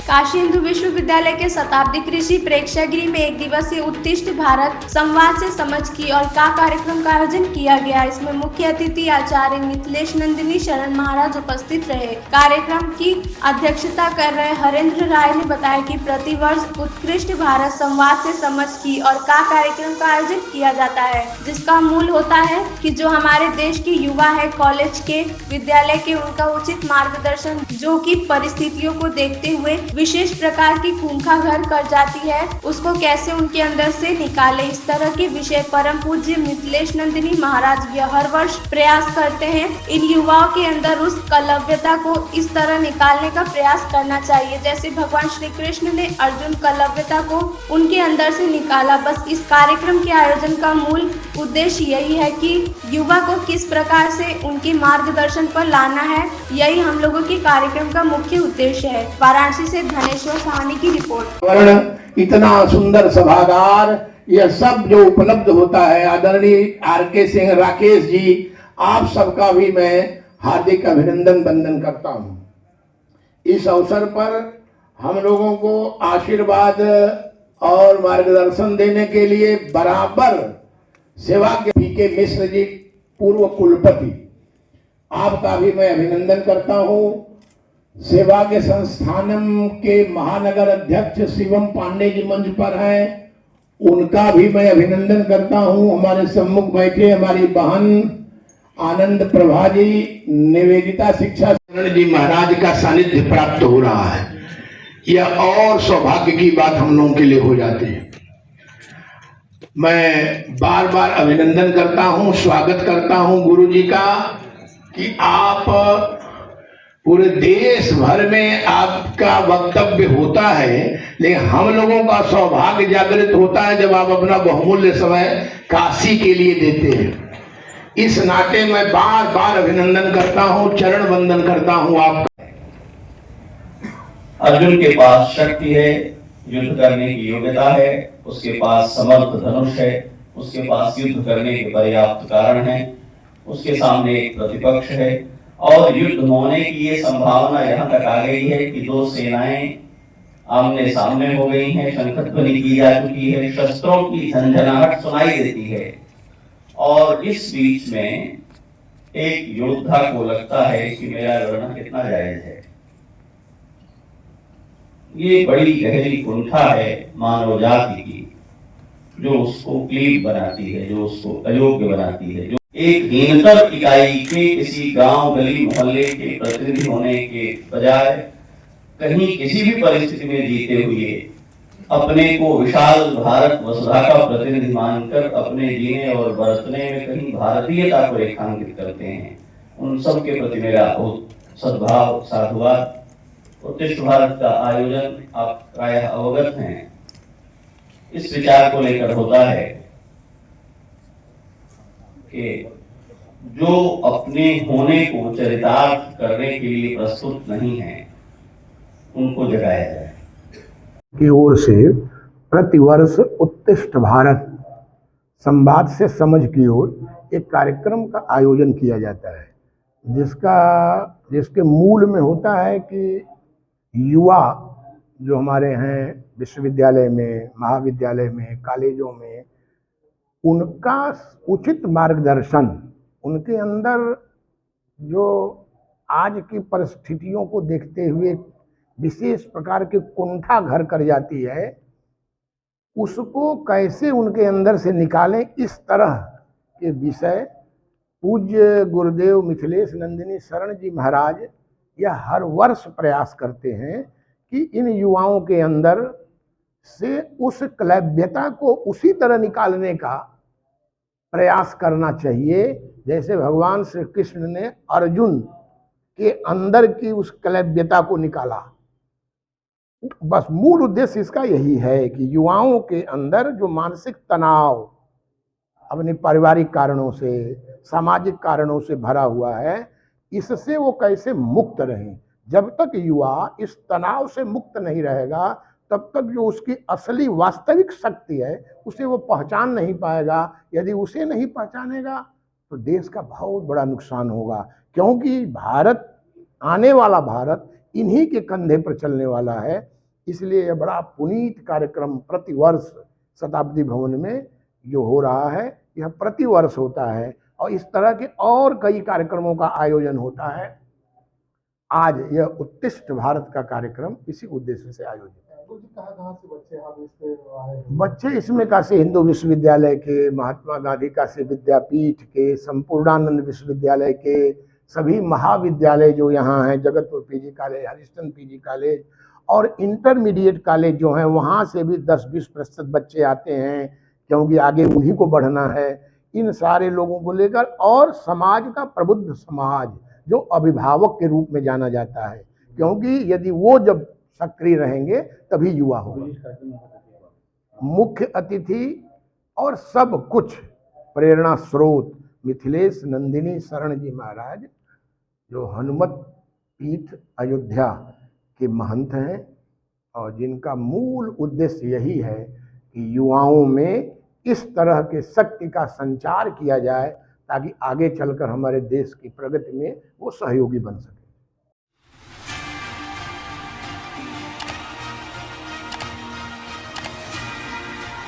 काशी हिंदू विश्वविद्यालय के शताब्दी कृषि प्रेक्षागृह में एक दिवसीय उत्कृष्ट भारत संवाद से समझ की और का कार्यक्रम का आयोजन किया गया। इसमें मुख्य अतिथि आचार्य मिथिलेश नंदिनी शरण महाराज उपस्थित रहे। कार्यक्रम की अध्यक्षता कर रहे हरेंद्र राय ने बताया कि प्रतिवर्ष उत्कृष्ट भारत संवाद से समझ की और का कार्यक्रम का आयोजन किया जाता है, जिसका मूल होता है कि जो हमारे देश के युवा है, कॉलेज के, विद्यालय के, उनका उचित मार्गदर्शन जो कि परिस्थितियों को देखते हुए विशेष प्रकार की कुंठा घर कर जाती है, उसको कैसे उनके अंदर से निकाले। इस तरह के विषय परम पूज्य मिथिलेश नंदिनी महाराज यह हर वर्ष प्रयास करते हैं। इन युवाओं के अंदर उस कलव्यता को इस तरह निकालने का प्रयास करना चाहिए जैसे भगवान श्री कृष्ण ने अर्जुन कलव्यता को उनके अंदर से निकाला। बस इस कार्यक्रम के आयोजन का मूल उद्देश्य यही है कि युवा को किस प्रकार से उनके मार्गदर्शन पर लाना है, यही हम लोगों के कार्यक्रम का मुख्य उद्देश्य है। वाराणसी से धनेश्वर साहनी की रिपोर्ट। इतना सुंदर सभागार, यह सब जो उपलब्ध होता है, आदरणीय आर.के. सिंह, राकेश जी, आप सबका भी मैं हार्दिक अभिनंदन वंदन करता हूं। इस अवसर पर हम लोगों को आशीर्वाद और मार्गदर्शन देने के लिए बराबर सेवा के पी.के. मिश्र जी, पूर्व कुलपति, आपका भी मैं अभिनंदन करता हूं। सेवा के संस्थानम के महानगर अध्यक्ष शिवम पांडे जी मंच पर हैं, उनका भी मैं अभिनंदन करता हूं। हमारे सम्मुख बैठे हमारी बहन आनंद प्रभा जी, निवेदिता शिक्षा शरण जी महाराज का सानिध्य प्राप्त हो रहा है, यह और सौभाग्य की बात हम लोगों के लिए हो जाती है। मैं बार बार अभिनंदन करता हूं, स्वागत करता हूं गुरु जी का कि आप पूरे देश भर में आपका वक्तव्य होता है, लेकिन हम लोगों का सौभाग्य जागृत होता है जब आप अपना बहुमूल्य समय काशी के लिए देते हैं। इस नाते मैं बार बार अभिनंदन करता हूं, चरण वंदन करता हूं आपका। अर्जुन के पास शक्ति है, युद्ध करने की योग्यता है, उसके पास समर्थ धनुष है, उसके पास युद्ध करने के पर्याप्त कारण है, उसके सामने एक प्रतिपक्ष है और युद्ध होने की ये संभावना यहाँ तक आ गई है कि दो सेनाएं आमने सामने हो गई हैं, शंखध्वनि की जा चुकी है, शस्त्रों की झंझनाहट सुनाई देती है और इस बीच में एक योद्धा को लगता है कि मेरा लड़ना कितना जायज है। ये बड़ी गहरी कुंठा है मानव जाति की, जो उसको क्लीब बनाती है, जो उसको अयोग्य बनाती है, जो एक हीनतर इकाई के किसी गांव गली मोहल्ले के प्रतिनिधि होने के बजाय कहीं किसी भी परिस्थिति में जीते हुए अपने को विशाल भारत वसुधा का प्रतिनिधि मानकर अपने जीने और बरतने में कहीं भारतीयता को रेखांकित करते हैं, उन सब के प्रति मेरा बहुत सद्भाव, साधुवाद। उत्कृष्ट भारत का आयोजन आप प्रायः अवगत हैं, इस विचार को लेकर होता है कि जो अपने होने को चरितार्थ करने के लिए प्रस्तुत नहीं है, उनको जगाया जाए। की ओर से प्रतिवर्ष उत्कृष्ट भारत संवाद से समझ की ओर एक कार्यक्रम का आयोजन किया जाता है, जिसके मूल में होता है कि युवा जो हमारे हैं विश्वविद्यालय में, महाविद्यालय में, कॉलेजों में, उनका उचित मार्गदर्शन, उनके अंदर जो आज की परिस्थितियों को देखते हुए विशेष प्रकार की कुंठा घर कर जाती है, उसको कैसे उनके अंदर से निकालें, इस तरह के विषय पूज्य गुरुदेव मिथिलेश नंदिनी शरण जी महाराज यह हर वर्ष प्रयास करते हैं कि इन युवाओं के अंदर से उस क्लव्यता को उसी तरह निकालने का प्रयास करना चाहिए जैसे भगवान श्री कृष्ण ने अर्जुन के अंदर की उस क्लव्यता को निकाला। बस मूल उद्देश्य इसका यही है कि युवाओं के अंदर जो मानसिक तनाव अपने पारिवारिक कारणों से, सामाजिक कारणों से भरा हुआ है, इससे वो कैसे मुक्त रहें। जब तक युवा इस तनाव से मुक्त नहीं रहेगा, तब तक जो उसकी असली वास्तविक शक्ति है उसे वो पहचान नहीं पाएगा। यदि उसे नहीं पहचानेगा तो देश का बहुत बड़ा नुकसान होगा, क्योंकि भारत, आने वाला भारत इन्हीं के कंधे पर चलने वाला है। इसलिए यह बड़ा पुनीत कार्यक्रम प्रतिवर्ष शताब्दी भवन में जो हो रहा है, यह प्रतिवर्ष होता है और इस तरह के और कई कार्यक्रमों का आयोजन होता है। आज यह उत्कृष्ट भारत का कार्यक्रम इसी उद्देश्य से आयोजित है। कहाँ से बच्चे आप इसमें आए हैं? बच्चे इसमें काशी हिंदू विश्वविद्यालय के, महात्मा गांधी काशी विद्यापीठ के, संपूर्णानंद विश्वविद्यालय के, सभी महाविद्यालय जो यहाँ हैं, Jagatpur PG college, Harishchandra PG college और इंटरमीडिएट कॉलेज जो हैं, वहाँ से भी 10-20% बच्चे आते हैं, क्योंकि आगे उन्हीं को बढ़ना है। इन सारे लोगों को लेकर और समाज का प्रबुद्ध समाज जो अभिभावक के रूप में जाना जाता है, क्योंकि यदि वो जब सक्रिय रहेंगे तभी युवा होगा। मुख्य अतिथि और सब कुछ प्रेरणा स्रोत मिथिलेश नंदिनी शरण जी महाराज, जो हनुमत पीठ अयोध्या के महंत हैं और जिनका मूल उद्देश्य यही है कि युवाओं में इस तरह के शक्ति का संचार किया जाए ताकि आगे चलकर हमारे देश की प्रगति में वो सहयोगी बन सके।